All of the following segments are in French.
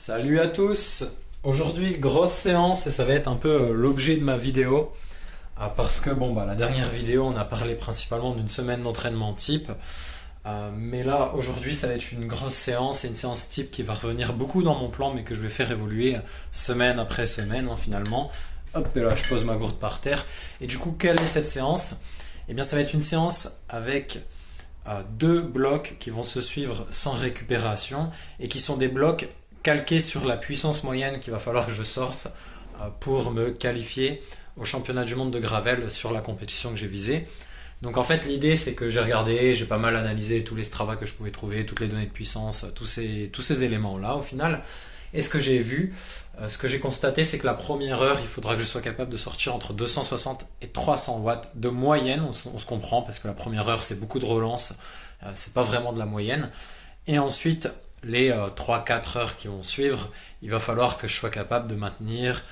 Salut à tous! Aujourd'hui, grosse séance et ça va être un peu l'objet de ma vidéo. Parce que la dernière vidéo, on a parlé principalement d'une semaine d'entraînement type. Mais là, aujourd'hui, ça va être une grosse séance et une séance type qui va revenir beaucoup dans mon plan, mais que je vais faire évoluer semaine après semaine finalement. Hop, et là, je pose ma gourde par terre. Et du coup, quelle est cette séance? Eh bien, ça va être une séance avec deux blocs qui vont se suivre sans récupération et qui sont des blocs calqués sur la puissance moyenne qu'il va falloir que je sorte pour me qualifier au championnat du monde de gravel sur la compétition que j'ai visée. Donc en fait l'idée c'est que j'ai pas mal analysé tous les Strava que je pouvais trouver, toutes les données de puissance, tous ces éléments là au final. Et ce que j'ai vu, ce que j'ai constaté, c'est que la première heure, il faudra que je sois capable de sortir entre 260 et 300 watts de moyenne. On se comprend parce que la première heure, c'est beaucoup de relance, c'est pas vraiment de la moyenne. Et ensuite, les 3-4 heures qui vont suivre, il va falloir que je sois capable de maintenir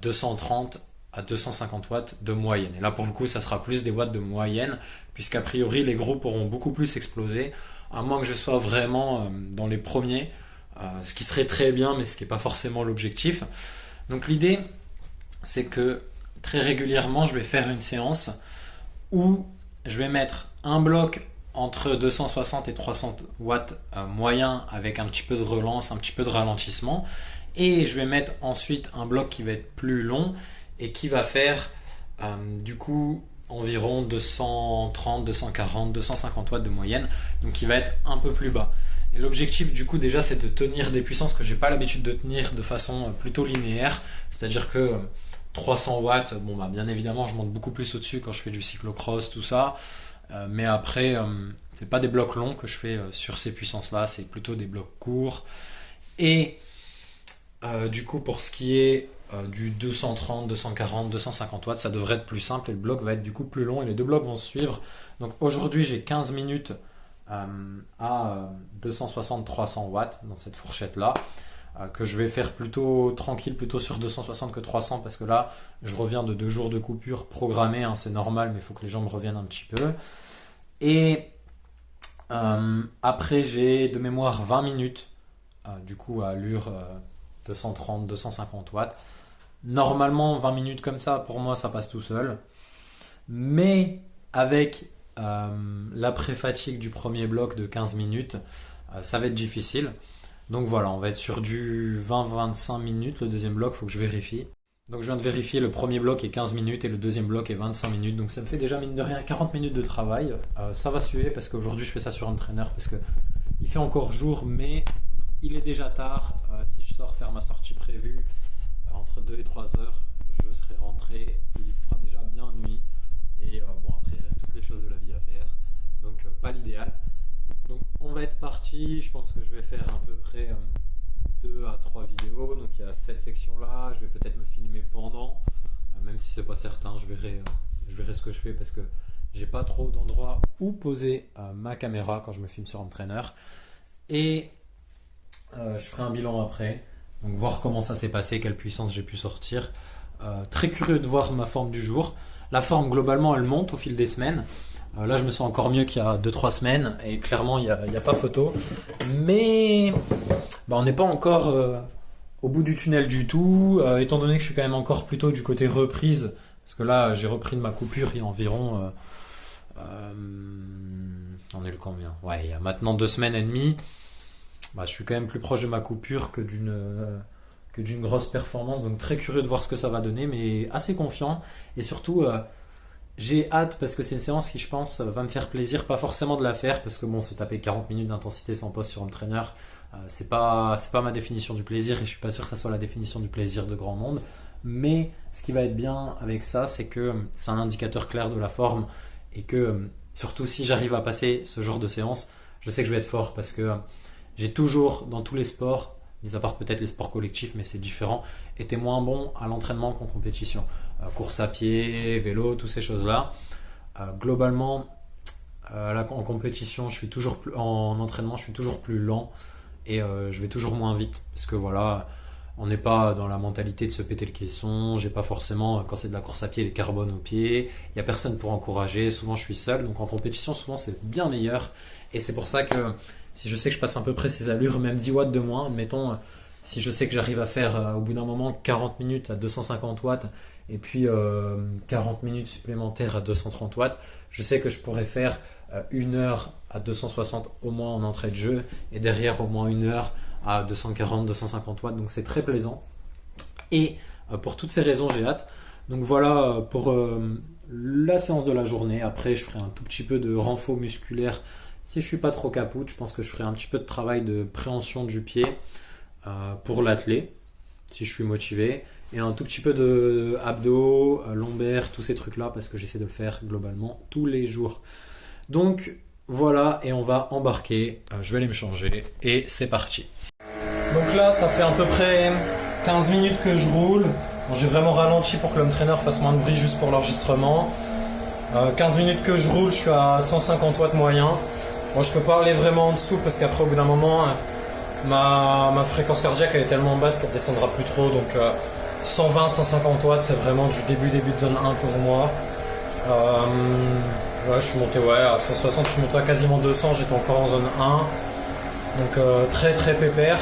230 à 250 watts de moyenne. Et là, pour le coup, ça sera plus des watts de moyenne, puisqu'a priori, les groupes auront beaucoup plus explosé, à moins que je sois vraiment dans les premiers. Ce qui serait très bien, mais ce qui n'est pas forcément l'objectif. Donc l'idée, c'est que très régulièrement, je vais faire une séance où je vais mettre un bloc entre 260 et 300 watts moyen avec un petit peu de relance, un petit peu de ralentissement. Et je vais mettre ensuite un bloc qui va être plus long et qui va faire du coup environ 230, 240, 250 watts de moyenne. Donc qui va être un peu plus bas. Et l'objectif du coup déjà c'est de tenir des puissances que j'ai pas l'habitude de tenir de façon plutôt linéaire, c'est-à-dire que 300 watts, bien évidemment je monte beaucoup plus au-dessus quand je fais du cyclocross, tout ça, mais après c'est pas des blocs longs que je fais sur ces puissances-là, c'est plutôt des blocs courts. Et du coup pour ce qui est du 230, 240, 250 watts, ça devrait être plus simple et le bloc va être du coup plus long et les deux blocs vont se suivre. Donc aujourd'hui j'ai 15 minutes à 260-300 watts dans cette fourchette là que je vais faire plutôt tranquille, plutôt sur 260 que 300 parce que là je reviens de 2 jours de coupure programmée, c'est normal mais il faut que les jambes reviennent un petit peu. Et après j'ai de mémoire 20 minutes du coup à allure 230-250 watts. Normalement 20 minutes comme ça pour moi ça passe tout seul, mais avec l'après-fatigue du premier bloc de 15 minutes, ça va être difficile. Donc voilà, on va être sur du 20-25 minutes. Le deuxième bloc, il faut que je vérifie. Donc je viens de vérifier, le premier bloc est 15 minutes et le deuxième bloc est 25 minutes. Donc ça me fait déjà mine de rien 40 minutes de travail. Ça va suer parce qu'aujourd'hui je fais ça sur un trainer parce que il fait encore jour, mais il est déjà tard. Si je sors faire ma sortie prévue entre 2 et 3 heures, je serai rentré. Il fera déjà bien nuit. Et après il reste toutes les choses de la vie à faire, donc pas l'idéal. Donc on va être parti, je pense que je vais faire à peu près 2 à 3 vidéos, donc il y a cette section là, je vais peut-être me filmer pendant, même si c'est pas certain, je verrai ce que je fais parce que j'ai pas trop d'endroits où poser ma caméra quand je me filme sur un trainer. Et je ferai un bilan après, donc voir comment ça s'est passé, quelle puissance j'ai pu sortir. Très curieux de voir ma forme du jour. La forme globalement elle monte au fil des semaines. Là je me sens encore mieux qu'il y a 2-3 semaines et clairement il n'y a pas photo. Mais on n'est pas encore au bout du tunnel du tout, étant donné que je suis quand même encore plutôt du côté reprise. Parce que là j'ai repris de ma coupure il y a environ... on est le combien? Ouais, il y a maintenant 2 semaines et demie. Je suis quand même plus proche de ma coupure que d'une grosse performance, donc très curieux de voir ce que ça va donner, mais assez confiant. Et surtout j'ai hâte parce que c'est une séance qui je pense va me faire plaisir, pas forcément de la faire parce que se taper 40 minutes d'intensité sans pause sur un trainer, c'est pas ma définition du plaisir et je suis pas sûr que ça soit la définition du plaisir de grand monde. Mais ce qui va être bien avec ça, c'est que c'est un indicateur clair de la forme et que surtout si j'arrive à passer ce genre de séance, je sais que je vais être fort parce que j'ai toujours dans tous les sports, mis à part peut-être les sports collectifs, mais c'est différent, était moins bon à l'entraînement qu'en compétition. Course à pied, vélo, toutes ces choses-là. Globalement, en compétition, en entraînement, je suis toujours plus lent et je vais toujours moins vite. Parce que on n'est pas dans la mentalité de se péter le caisson. J'ai pas forcément, quand c'est de la course à pied, les carbones aux pieds. Il n'y a personne pour encourager. Souvent, je suis seul. Donc en compétition, souvent, c'est bien meilleur. Et c'est pour ça que si je sais que je passe à peu près ces allures, même 10 watts de moins, admettons, Si je sais que j'arrive à faire au bout d'un moment 40 minutes à 250 watts et puis 40 minutes supplémentaires à 230 watts, je sais que je pourrais faire 1 heure à 260 au moins en entrée de jeu et derrière au moins 1 heure à 240-250 watts. Donc c'est très plaisant. Et pour toutes ces raisons, j'ai hâte. Donc voilà pour la séance de la journée. Après, je ferai un tout petit peu de renfort musculaire si je suis pas trop capoute. Je pense que je ferai un petit peu de travail de préhension du pied pour l'athlé, si je suis motivé. Et un tout petit peu de abdos, lombaires, tous ces trucs-là, parce que j'essaie de le faire globalement tous les jours. Donc voilà, et on va embarquer. Je vais aller me changer et c'est parti. Donc là, ça fait à peu près 15 minutes que je roule. Bon, j'ai vraiment ralenti pour que l'entraîneur fasse moins de bruit juste pour l'enregistrement. 15 minutes que je roule, je suis à 150 watts moyen. Bon, je peux pas aller vraiment en dessous parce qu'après, au bout d'un moment, ma fréquence cardiaque elle est tellement basse qu'elle descendra plus trop. Donc 120-150 watts, c'est vraiment du début de zone 1 pour moi. Ouais, je suis monté à 160, je suis monté à quasiment 200, j'étais encore en zone 1. Donc très très pépère.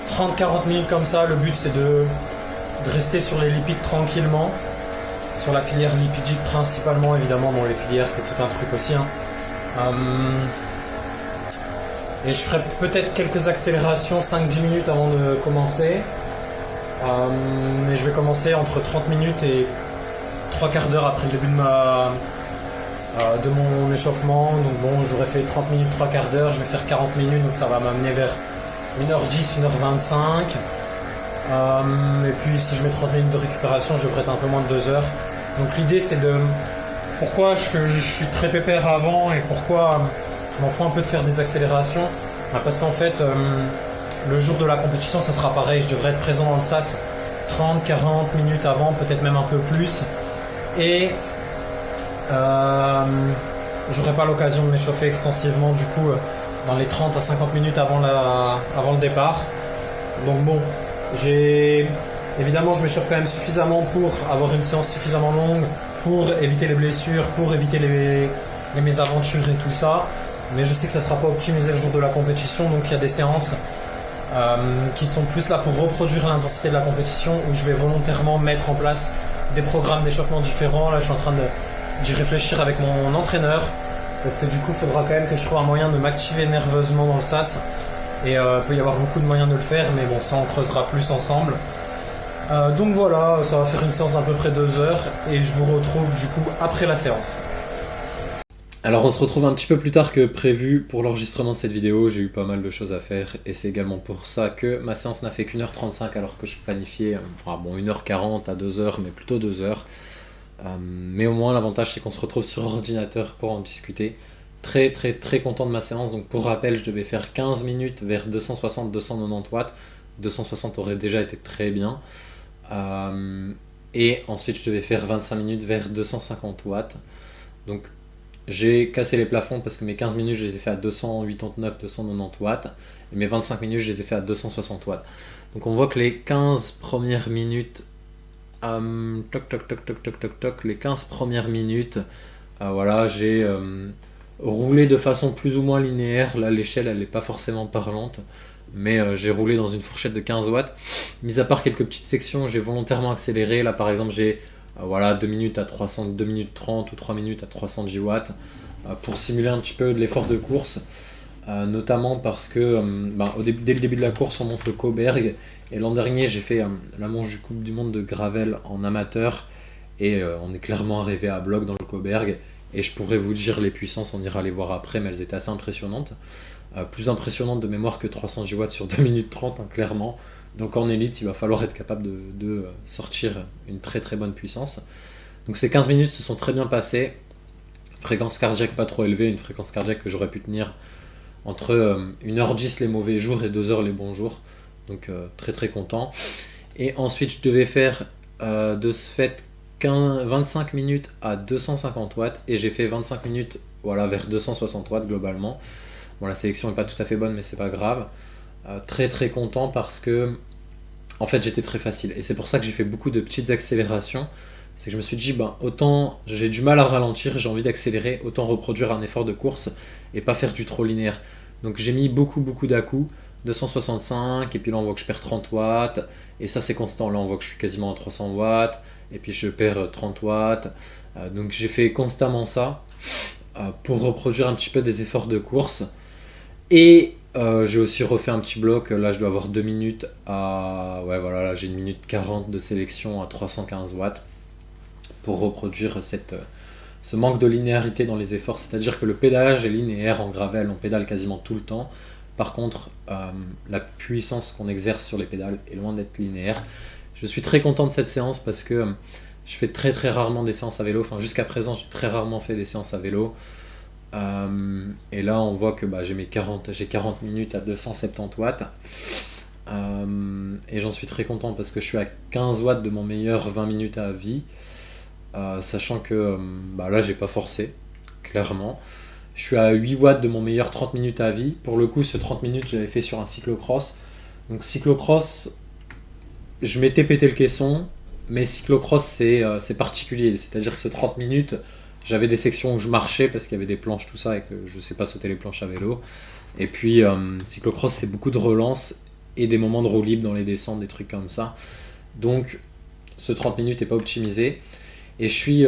30-40 minutes comme ça, le but c'est de rester sur les lipides tranquillement. Sur la filière lipidique principalement, évidemment, dans les filières c'est tout un truc aussi. Et je ferai peut-être quelques accélérations 5-10 minutes avant de commencer. Mais je vais commencer entre 30 minutes et 3/4 d'heure après le début de mon échauffement. Donc bon, j'aurais fait 30 minutes, 3/4 d'heure, je vais faire 40 minutes, donc ça va m'amener vers 1h10, 1h25. Et puis si je mets 30 minutes de récupération, je devrais être un peu moins de 2 heures. Donc l'idée c'est de... Pourquoi je suis très pépère avant et pourquoi je m'en fous un peu de faire des accélérations, parce qu'en fait le jour de la compétition ça sera pareil, je devrais être présent dans le sas 30-40 minutes avant, peut-être même un peu plus, et j'aurai pas l'occasion de m'échauffer extensivement du coup dans les 30 à 50 minutes avant le départ. Donc bon, évidemment je m'échauffe quand même suffisamment pour avoir une séance suffisamment longue, pour éviter les blessures, pour éviter les mésaventures et tout ça. Mais je sais que ça ne sera pas optimisé le jour de la compétition, donc il y a des séances qui sont plus là pour reproduire l'intensité de la compétition, où je vais volontairement mettre en place des programmes d'échauffement différents. Là je suis en train d'y réfléchir avec mon entraîneur, parce que du coup il faudra quand même que je trouve un moyen de m'activer nerveusement dans le sas, et il peut y avoir beaucoup de moyens de le faire, mais bon, ça on creusera plus ensemble. Donc voilà, ça va faire une séance d'à peu près 2 heures, et je vous retrouve du coup après la séance. Alors on se retrouve un petit peu plus tard que prévu pour l'enregistrement de cette vidéo. J'ai eu pas mal de choses à faire et c'est également pour ça que ma séance n'a fait qu'1h35 alors que je planifiais 1h40 à 2h, mais plutôt 2 heures. Mais au moins l'avantage c'est qu'on se retrouve sur ordinateur pour en discuter. Très très très content de ma séance. Donc pour rappel, je devais faire 15 minutes vers 260-290 watts. 260 aurait déjà été très bien. Et ensuite je devais faire 25 minutes vers 250 watts. Donc j'ai cassé les plafonds parce que mes 15 minutes je les ai fait à 289-290 watts et mes 25 minutes je les ai fait à 260 watts. Donc on voit que les 15 premières minutes les 15 premières minutes voilà, j'ai roulé de façon plus ou moins linéaire. Là l'échelle elle n'est pas forcément parlante, mais j'ai roulé dans une fourchette de 15 watts. Mis à part quelques petites sections, j'ai volontairement accéléré. Là par exemple j'ai 2 minutes à 300, 2 minutes 30 ou 3 minutes à 310 watts pour simuler un petit peu de l'effort de course, notamment parce que dès le début de la course on monte le Cauberg, et l'an dernier j'ai fait la manche du Coupe du Monde de Gravel en amateur, et on est clairement arrivé à bloc dans le Cauberg, et je pourrais vous dire les puissances, on ira les voir après, mais elles étaient assez impressionnantes, plus impressionnantes de mémoire que 310 watts sur 2 minutes 30 clairement. Donc en élite, il va falloir être capable de sortir une très très bonne puissance. Donc ces 15 minutes se sont très bien passées. Fréquence cardiaque pas trop élevée, une fréquence cardiaque que j'aurais pu tenir entre 1h10 les mauvais jours et 2 heures les bons jours. Donc très très content. Et ensuite je devais faire de ce fait 25 minutes à 250 watts, et j'ai fait 25 minutes vers 260 watts globalement. Bon, la sélection n'est pas tout à fait bonne, mais c'est pas grave. Très très content parce que en fait j'étais très facile, et c'est pour ça que j'ai fait beaucoup de petites accélérations. C'est que je me suis dit autant j'ai du mal à ralentir, j'ai envie d'accélérer, autant reproduire un effort de course et pas faire du trop linéaire. Donc j'ai mis beaucoup d'à-coups, 265, et puis là on voit que je perds 30 watts, et ça c'est constant, là on voit que je suis quasiment à 300 watts, et puis je perds 30 watts. Donc j'ai fait constamment ça pour reproduire un petit peu des efforts de course. Et j'ai aussi refait un petit bloc, là je dois avoir 2 minutes à... Ouais voilà, là j'ai 1 minute 40 de sélection à 315 watts pour reproduire ce manque de linéarité dans les efforts. C'est-à-dire que le pédalage est linéaire en gravel, on pédale quasiment tout le temps. Par contre, la puissance qu'on exerce sur les pédales est loin d'être linéaire. Je suis très content de cette séance parce que je fais très très rarement des séances à vélo. Enfin, jusqu'à présent, j'ai très rarement fait des séances à vélo. Et là, on voit que j'ai 40 minutes à 270 watts. Et j'en suis très content parce que je suis à 15 watts de mon meilleur 20 minutes à vie. Sachant que là, j'ai pas forcé, clairement. Je suis à 8 watts de mon meilleur 30 minutes à vie. Pour le coup, ce 30 minutes, je l'avais fait sur un cyclocross. Donc, cyclocross, je m'étais pété le caisson. Mais cyclocross, c'est particulier. C'est-à-dire que ce 30 minutes, j'avais des sections où je marchais parce qu'il y avait des planches, tout ça, et que je sais pas sauter les planches à vélo. Et puis, cyclocross, c'est beaucoup de relance et des moments de roue libre dans les descentes, des trucs comme ça. Donc, ce 30 minutes n'est pas optimisé. Et je suis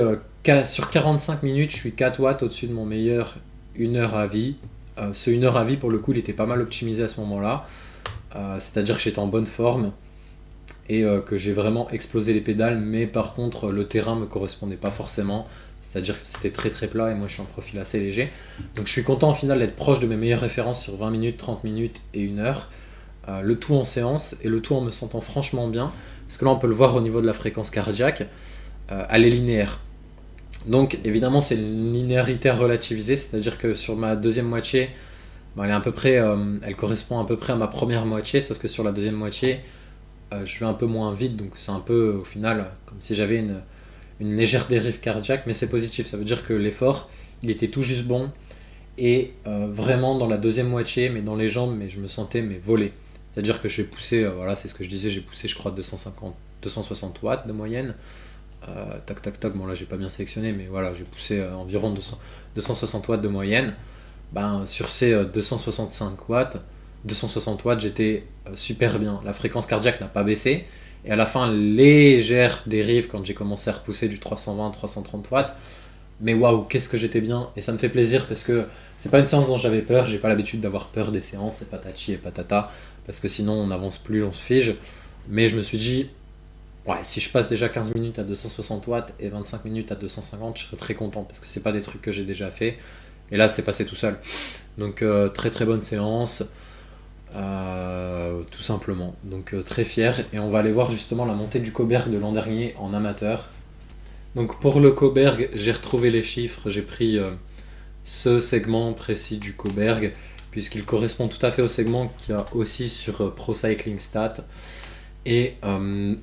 sur 45 minutes, je suis 4 watts au-dessus de mon meilleur 1 heure à vie. Ce 1 heure à vie, pour le coup, il était pas mal optimisé à ce moment-là. C'est-à-dire que j'étais en bonne forme et que j'ai vraiment explosé les pédales, mais par contre le terrain me correspondait pas forcément, c'est-à-dire que c'était très très plat et moi je suis en profil assez léger. Donc je suis content au final d'être proche de mes meilleures références sur 20 minutes, 30 minutes et 1 heure, le tout en séance et le tout en me sentant franchement bien, parce que là on peut le voir au niveau de la fréquence cardiaque, elle est linéaire. Donc évidemment c'est une linéarité relativisée, c'est-à-dire que sur ma deuxième moitié, elle est à peu près, elle correspond à peu près à ma première moitié, sauf que sur la deuxième moitié, je vais un peu moins vite, donc c'est un peu au final comme si j'avais une légère dérive cardiaque, mais c'est positif, ça veut dire que l'effort il était tout juste bon, et vraiment dans la deuxième moitié, mais dans les jambes, mais je me sentais voler. C'est-à-dire que j'ai poussé, voilà, c'est ce que je disais, j'ai poussé je crois 260 watts de moyenne. Tac tac tac, bon là j'ai pas bien sélectionné, mais voilà, j'ai poussé environ 260 watts de moyenne. Sur ces 265 watts, 260 watts, j'étais super bien. La fréquence cardiaque n'a pas baissé. Et à la fin, légère dérive quand j'ai commencé à repousser du 320-330 watts. Mais waouh, qu'est-ce que j'étais bien. Et ça me fait plaisir parce que c'est pas une séance dont j'avais peur. J'ai pas l'habitude d'avoir peur des séances, c'est patati et patata. Parce que sinon, on n'avance plus, on se fige. Mais je me suis dit, ouais, si je passe déjà 15 minutes à 260 watts et 25 minutes à 250, je serais très content. Parce que c'est pas des trucs que j'ai déjà fait. Et là, c'est passé tout seul. Donc, très très bonne séance. Tout simplement. Donc, très fier. Et on va aller voir justement la montée du Coberg de l'an dernier en amateur. Donc, pour le Coberg, j'ai retrouvé les chiffres. J'ai pris ce segment précis du Coberg, puisqu'il correspond tout à fait au segment qu'il y a aussi sur Pro Cycling Stat. Et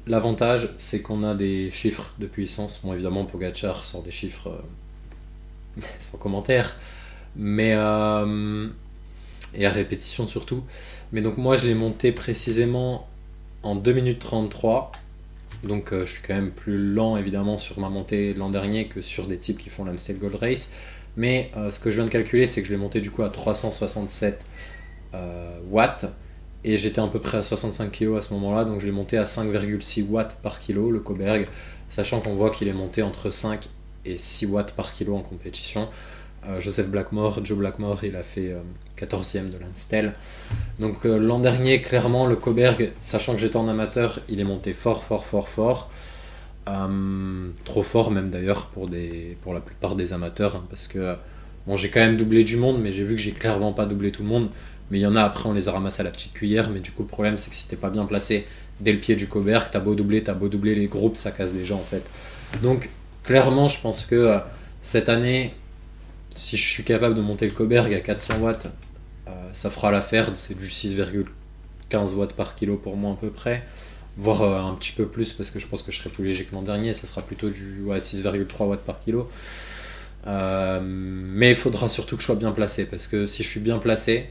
l'avantage, c'est qu'on a des chiffres de puissance. Bon, évidemment, Pogacar sort des chiffres sans commentaire, mais et à répétition surtout. Mais donc moi je l'ai monté précisément en 2 minutes 33. Donc je suis quand même plus lent évidemment sur ma montée de l'an dernier que sur des types qui font l'Amstel Gold Race. Mais ce que je viens de calculer, c'est que je l'ai monté du coup à 367 watts. Et j'étais à peu près à 65 kg à ce moment-là. Donc je l'ai monté à 5,6 watts par kilo, le Coberg. Sachant qu'on voit qu'il est monté entre 5 et 6 watts par kilo en compétition. Joe Blackmore, il a fait 14e de l'Amstel. Donc l'an dernier, clairement, le Coberg, sachant que j'étais en amateur, il est monté fort. Trop fort même d'ailleurs pour la plupart des amateurs, hein, parce que bon, j'ai quand même doublé du monde, mais j'ai vu que j'ai clairement pas doublé tout le monde. Mais il y en a, après on les a ramassés à la petite cuillère, mais du coup le problème c'est que si t'es pas bien placé dès le pied du Coberg, t'as beau doubler les groupes, ça casse déjà en fait. Donc clairement je pense que cette année, si je suis capable de monter le Coberg à 400 watts, ça fera l'affaire. C'est du 6,15 watts par kilo pour moi à peu près, voire un petit peu plus parce que je pense que je serai plus léger que l'an dernier, ça sera plutôt du 6,3 watts par kilo. Mais il faudra surtout que je sois bien placé, parce que si je suis bien placé,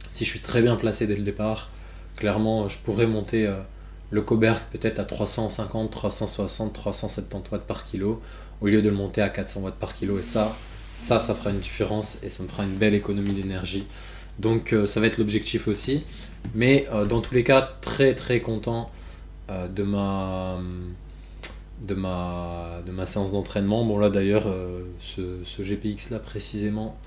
si je suis très bien placé dès le départ, clairement je pourrais monter le Coberg peut-être à 350, 360, 370 watts par kilo au lieu de le monter à 400 watts par kilo, et ça fera une différence et ça me fera une belle économie d'énergie. Donc ça va être l'objectif aussi. Mais dans tous les cas, très très content de ma séance d'entraînement. Bon là d'ailleurs, ce GPX là précisément,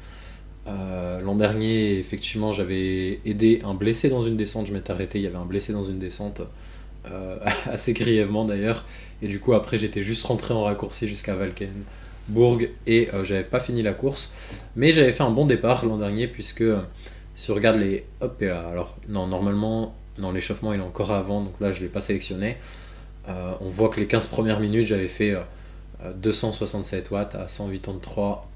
l'an dernier, effectivement, j'avais aidé un blessé dans une descente. Je m'étais arrêté, il y avait un blessé dans une descente, assez grièvement d'ailleurs. Et du coup, après, j'étais juste rentré en raccourci jusqu'à Valkenburg et j'avais pas fini la course. Mais j'avais fait un bon départ l'an dernier, puisque si on regarde les. Hop, et là, alors, non, normalement, non, l'échauffement il est encore avant, donc là, je l'ai pas sélectionné. On voit que les 15 premières minutes, j'avais fait 267 watts à 183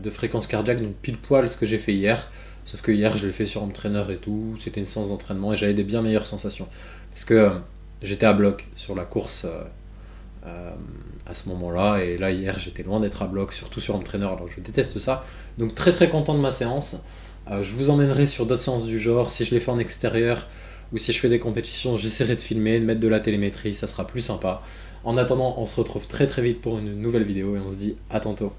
de fréquence cardiaque, donc pile poil ce que j'ai fait hier. Sauf que hier, je l'ai fait sur home trainer et tout. C'était une séance d'entraînement et j'avais des bien meilleures sensations. Parce que j'étais à bloc sur la course à ce moment-là. Et là, hier, j'étais loin d'être à bloc, surtout sur home trainer. Alors, je déteste ça. Donc, très très content de ma séance. Je vous emmènerai sur d'autres séances du genre. Si je les fais en extérieur ou si je fais des compétitions, j'essaierai de filmer, de mettre de la télémétrie. Ça sera plus sympa. En attendant, on se retrouve très très vite pour une nouvelle vidéo et on se dit à tantôt.